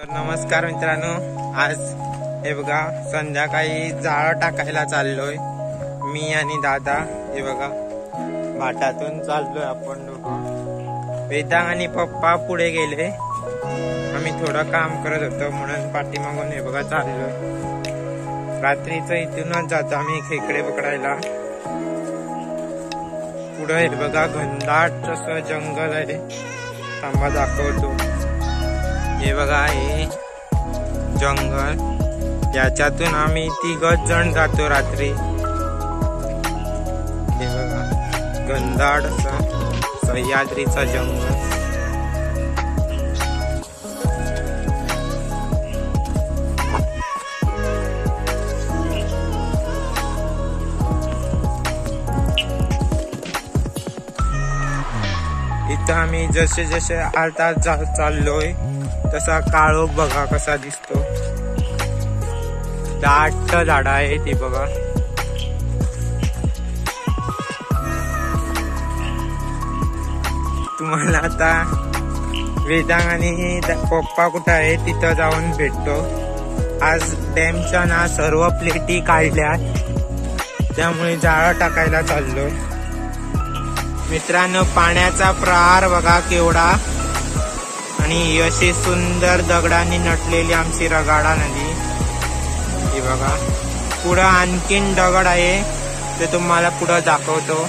नमस्कार मित्रांनो, आज हे बघा संध्याकाळी जाळं टाकायला चाललोय मी आणि दादा. हे बघा भाटातून चाललोय आपण दोघं. वेदांग आणि पप्पा पुढे गेले, आम्ही थोडं काम करत होतो म्हणून पाठीमागून हे बघा चाललोय. रात्रीचं इथूनच जातो आम्ही खेकडे पकडायला. पुढे हे बघा घनदाट असं जंगल आहे, थांबा दाखवतो. हे बघा हे जंगल, याच्यातून आम्ही 3 जण जातो रात्री. हे बघा घनदाट असं सह्याद्रीचा जंगल. इथं आम्ही जसे जसे आता चाललोय तसा काळोख बघा कसा दिसतो. दाट झाड आहे ती बघा. तुम्हाला आता वेदांग आणि पप्पा कुठं आहे तिथं जाऊन भेटतो. आज डॅमच्या ना सर्व प्लेटी काढल्यात, त्यामुळे जाळं टाकायला चाललोय. मित्रांनो पाण्याचा प्रहार बघा केवढा, आणि अशी सुंदर दगडांनी नटलेली आमची रगाडा नदी. ही बघा पुढं आणखीन दगड आहे, ते तुम्हाला पुढं दाखवतो.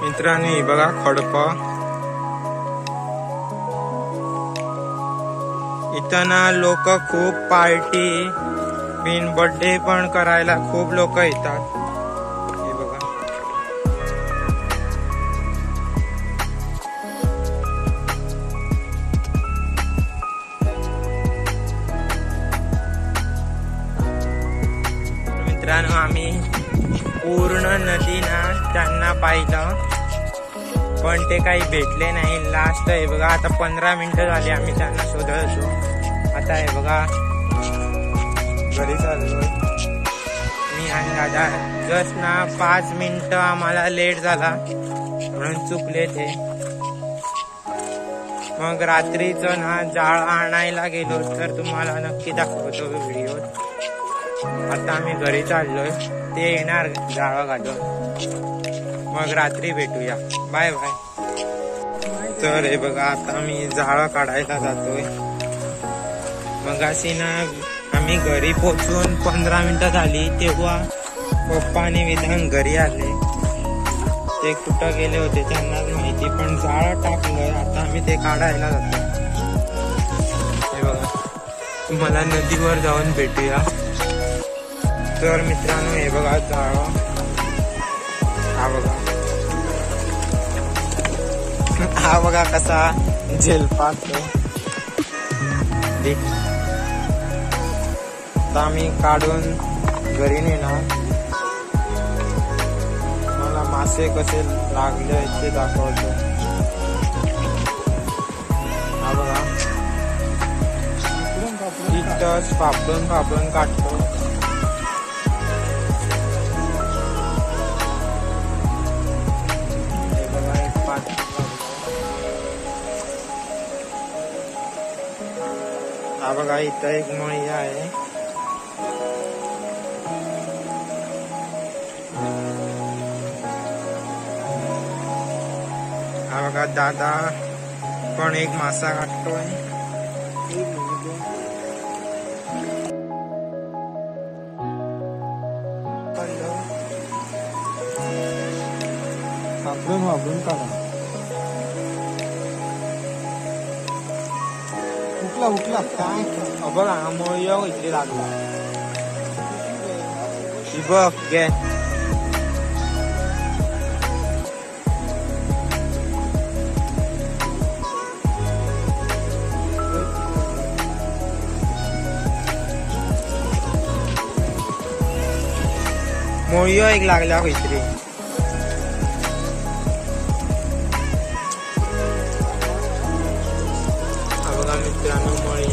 मित्रांनो ही बघा खडपं. इथं ना लोक खूप पार्टी बिन बर्थडे पण करायला खूप लोक येतात. हे बघा मित्रांनो आम्ही पूर्ण नदी ना त्यांना पाहिलं, पण ते काही भेटले नाही. लास्ट हे बघा आता 15 मिनिटं झाली आम्ही त्यांना शोधत होतो. आता हे बघा घरी चाललोय मी आणि दादा. जस्ट ना 5 मिनिटं आम्हाला लेट झाला म्हणून चुकले ते. मग रात्रीचं ना जाळ आणायला गेलो तर तुम्हाला नक्की दाखवतो व्हिडिओत. आता आम्ही घरी चाललोय, ते येणार जाळ घालून. मग रात्री भेटूया, बाय बाय. तर हे बघा आता आम्ही जाळं काढायला जातोय. मग अशी ना आम्ही घरी पोहोचून 15 मिनिटं झाली तेव्हा पप्पा आणि वेदांग घरी आले. ते कुठं गेले होते त्यांनाच माहिती, पण जाळं टाकलं. आता आम्ही ते काढायला जातो. हे बघा तुम्हाला नदीवर जाऊन भेटूया. तर मित्रांनो हे बघा जाळं, हा बघा हा बघा कसा झेलपातो. आता आम्ही काढून घरी नेणार. मला मासे कसे लागले ते दाखवतो. हा बघा इथंच फापडून काढतो. हा बघा इथं एक मळी आहे. हा बघा दादा पण एक मासा काढतोय. वापरून काढा. उठला काय बघा मोळी इकडे लागला. बघ घे मोळी एक लागला काहीतरी. बघा मित्रांनो मोळी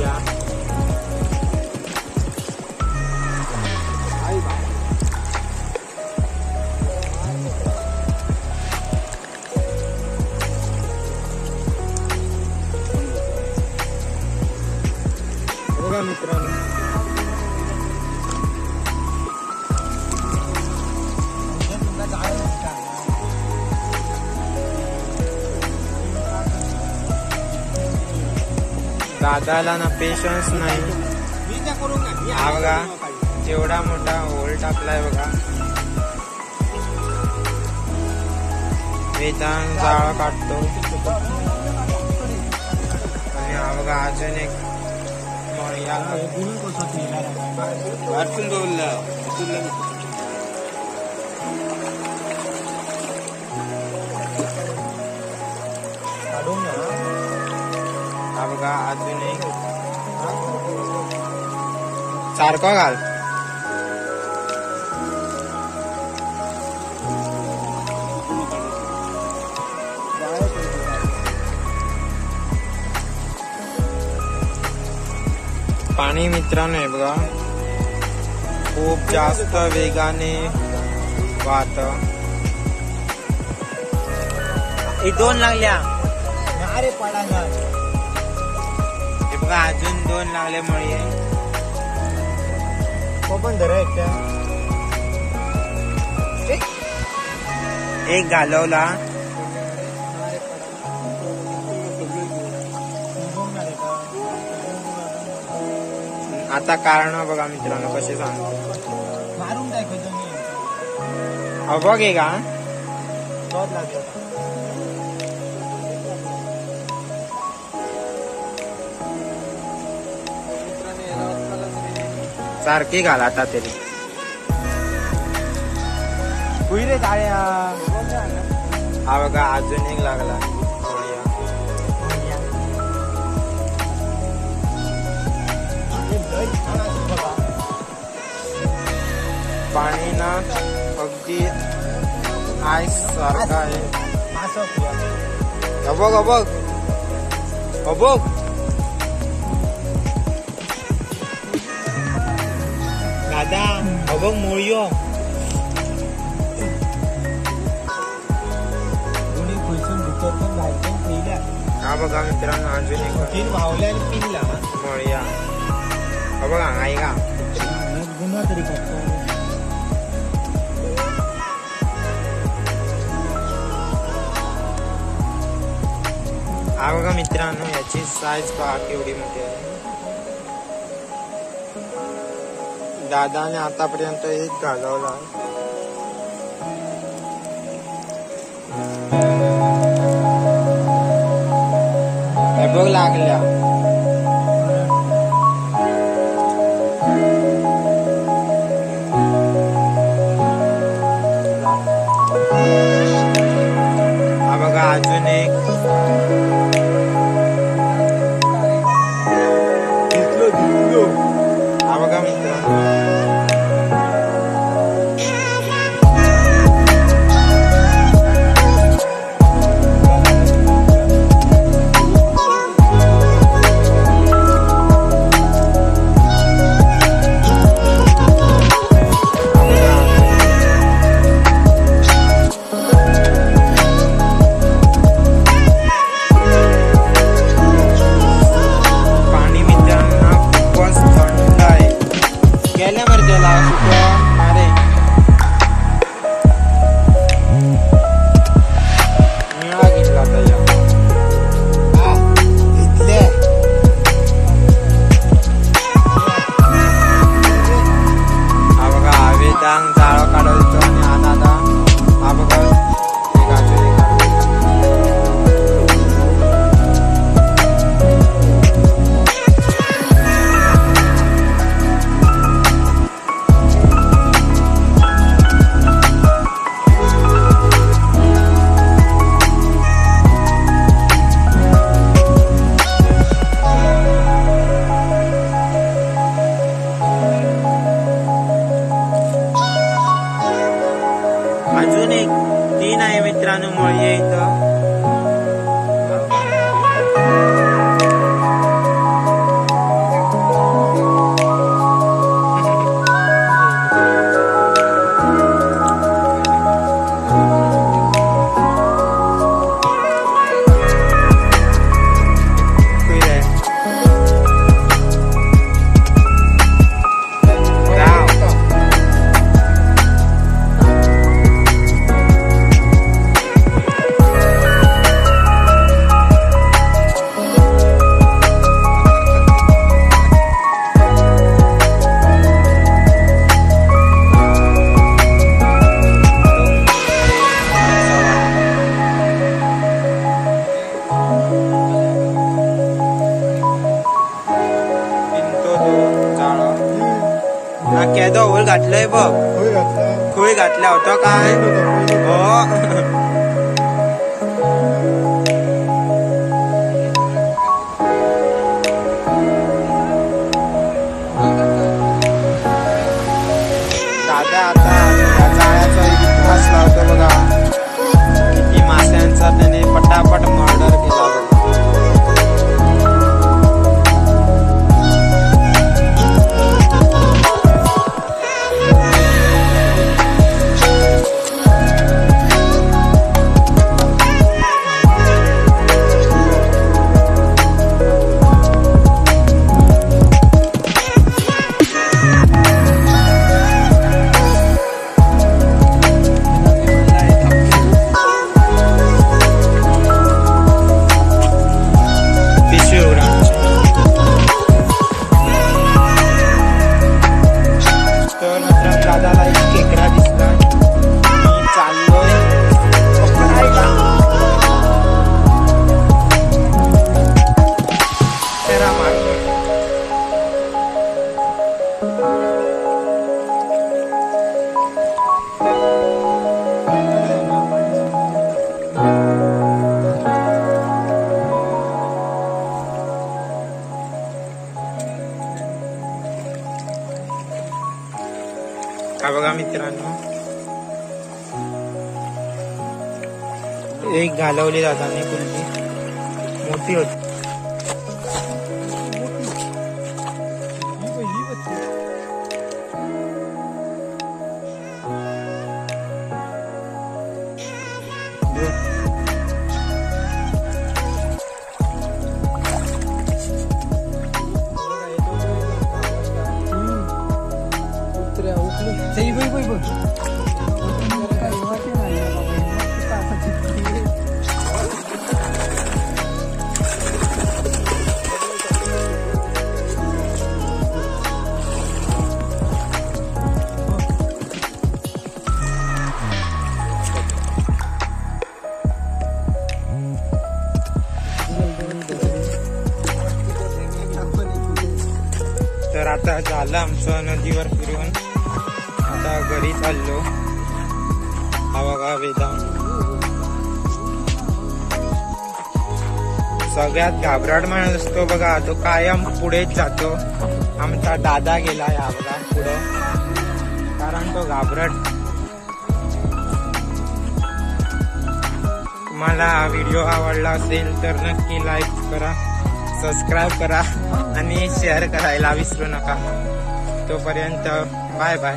दादाला ना पेशन्स नाही. हा बघा एवढा मोठा होल टाकलाय बघा. वेदांत जाळ काढतो आणि हा बघा अजून एक हा बघा अजून एक सारखं घाल. पाणी मित्रांनो आहे बघा खूप जास्त वेगाने वाहत. दोन लागल्या अरे पडा. हे बघा अजून 2 लागले मळी. पण धरा एक घालवला. आता कारण बघा मित्रांनो कसे सांगतो. मारून टाकायचं बघ आहे का सारखी घाल आता तरी. रे जाळ्या हा बघा अजून एक लागला. पाणी ना अगदी आईस सारखं आहे. बघ बघ बघ दादा बघ मोळयो. हा बघा मित्रांनो अजून एक भावल्या आणि पिनला मोळया. बघा आहे का गुन्हा तरी करतो. हा बघा मित्रांनो याची साईज पहा केवढी मोठी आहे. दादाने आतापर्यंत एक घालवला. हे बघ लागल्या. हा बघा अजून एक. हा बघा मित्रांनो अजून एक 3 आहे मित्रांनो मळी इथं. घातलंय बघ, खोय घातल्या होता काय हो. दादा आता या जाळ्याचा इतिहास लावतो बघा, किती माश्यांचा त्याने पटापट मर्डर केला बघा. दादाला एक खेकडा दिसला, मी चाललोय पकडायला. फेरा मारतोय. हा बघा मित्रांनो, एक घालवली दादाने कुल्ली, मोठी होती. तर आता झालं आमचं नदीवर फिरून, आता घरी चाललो. हा बघा वेदांत सगळ्यात घाबराट माणूस असतो बघा, तो कायम पुढेच जातो. आमचा दादा गेला या बघा पुढं, कारण तो घाबरट. तुम्हाला हा व्हिडिओ आवडला असेल तर नक्की लाईक करा, सबस्क्राईब करा आणि शेअर करायला विसरू नका. तोपर्यंत बाय बाय.